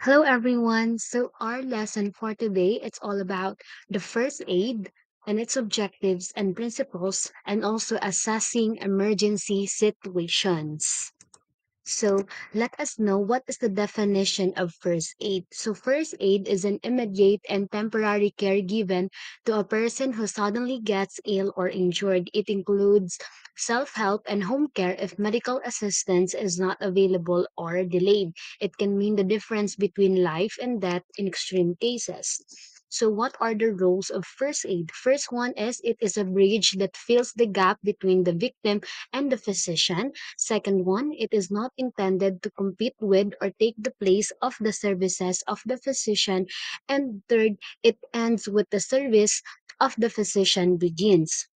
Hello everyone. So our lesson for today it's all about the first aid and its objectives and principles and also assessing emergency situations. So let us know what is the definition of first aid. So first aid is an immediate and temporary care given to a person who suddenly gets ill or injured. It includes self-help and home care if medical assistance is not available or delayed. It can mean the difference between life and death in extreme cases. So what are the roles of first aid? First one is it is a bridge that fills the gap between the victim and the physician. Second one, it is not intended to compete with or take the place of the services of the physician. And third, it ends with the service of the physician begins.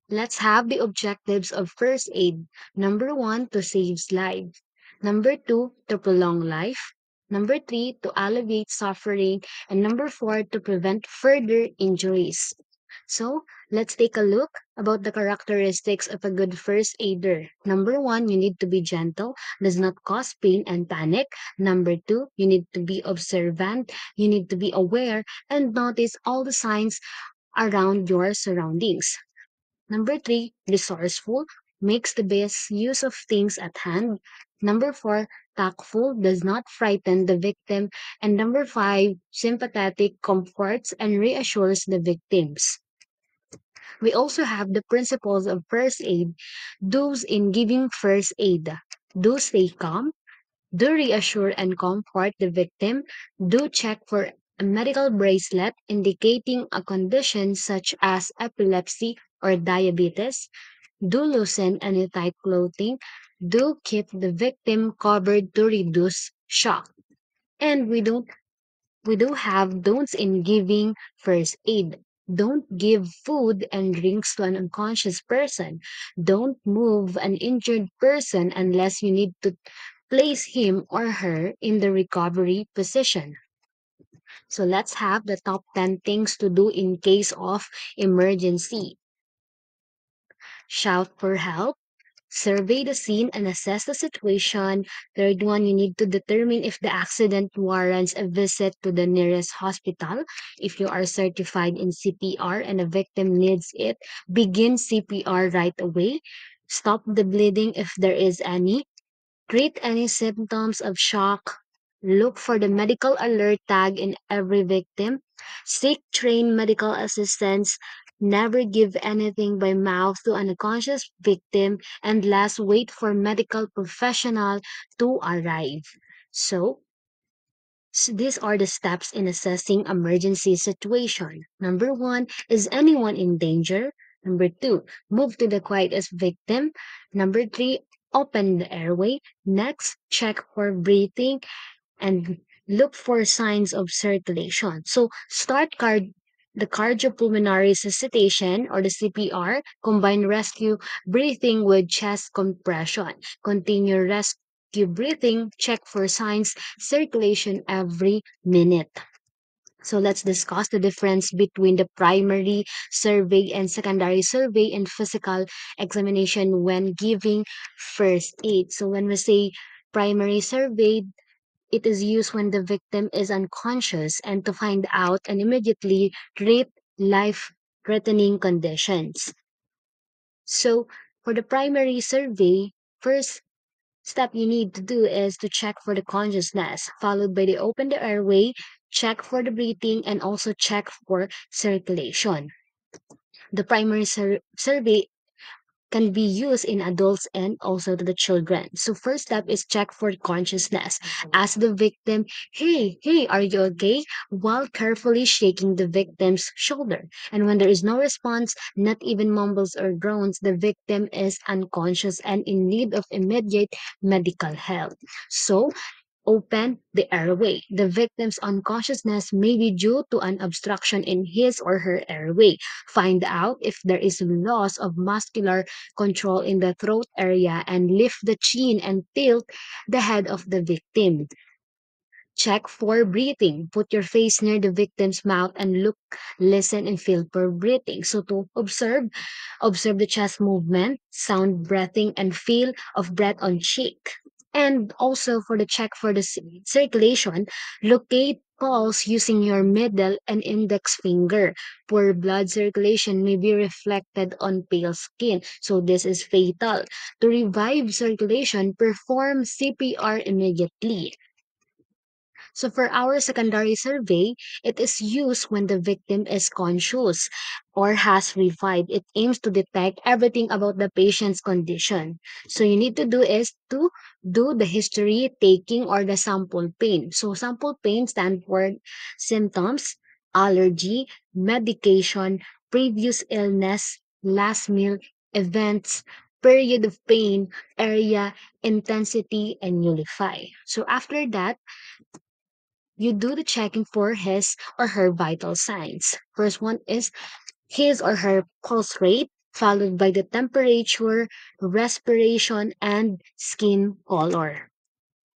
Let's have the objectives of first aid. Number one, to save lives. Number two, to prolong life. Number three, to alleviate suffering. And number four, to prevent further injuries. So, let's take a look about the characteristics of a good first aider. Number one, you need to be gentle, does not cause pain and panic. Number two, you need to be observant, you need to be aware, and notice all the signs around your surroundings. Number three, resourceful, makes the best use of things at hand. Number four, tactful, does not frighten the victim. And number five, sympathetic, comforts and reassures the victims. We also have the principles of first aid. Those in giving first aid. Do stay calm. Do reassure and comfort the victim. Do check for a medical bracelet indicating a condition such as epilepsy or diabetes. Do loosen any tight clothing. Do keep the victim covered to reduce shock. And we do have don'ts in giving first aid. Don't give food and drinks to an unconscious person. Don't move an injured person unless you need to place him or her in the recovery position. So let's have the top 10 things to do in case of emergency. Shout for help. Survey the scene and assess the situation. Third one, you need to determine if the accident warrants a visit to the nearest hospital. If you are certified in CPR and a victim needs it, begin CPR right away. Stop the bleeding if there is any. Treat any symptoms of shock. Look for the medical alert tag in every victim. Seek trained medical assistance. Never give anything by mouth to an unconscious victim. And last, wait for medical professional to arrive. So, these are the steps in assessing emergency situation. Number one, is anyone in danger? Number two, move to the quietest victim. Number three, open the airway. Next, check for breathing and look for signs of circulation. So the cardiopulmonary resuscitation or the CPR, combine rescue breathing with chest compression. Continue rescue breathing, check for signs, circulation every minute. So let's discuss the difference between the primary survey and secondary survey in physical examination when giving first aid. So when we say primary survey, it is used when the victim is unconscious and to find out and immediately treat life-threatening conditions. So for the primary survey, first step you need to do is to check for the consciousness, followed by the open the airway, check for the breathing, and also check for circulation. The primary survey can be used in adults and also to the children. So first step is check for consciousness. Ask the victim, hey, are you okay? While carefully shaking the victim's shoulder. And when there is no response, not even mumbles or groans, the victim is unconscious and in need of immediate medical help. So open the airway. The victim's unconsciousness may be due to an obstruction in his or her airway. Find out if there is loss of muscular control in the throat area and lift the chin and tilt the head of the victim. Check for breathing. Put your face near the victim's mouth and look, listen, and feel for breathing. So to observe the chest movement, sound breathing, and feel of breath on cheek. And also for the check for the circulation, locate pulse using your middle and index finger. Poor blood circulation may be reflected on pale skin, so this is fatal. To revive circulation, perform CPR immediately. So for our secondary survey, it is used when the victim is conscious or has revived. It aims to detect everything about the patient's condition. So you need to do is to do the history taking or the sample pain. So sample pain stand for symptoms, allergy, medication, previous illness, last meal, events, period of pain, area, intensity, and nullify. So after that, you do the checking for his or her vital signs. First one is his or her pulse rate, followed by the temperature, respiration, and skin color.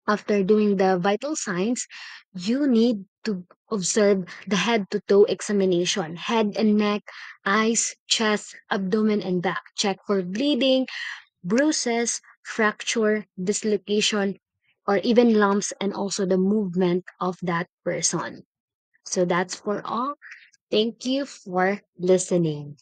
After doing the vital signs, you need to observe the head to toe examination, head and neck, eyes, chest, abdomen, and back. Check for bleeding, bruises, fracture, dislocation, or even lumps, and also the movement of that person. So that's for all. Thank you for listening.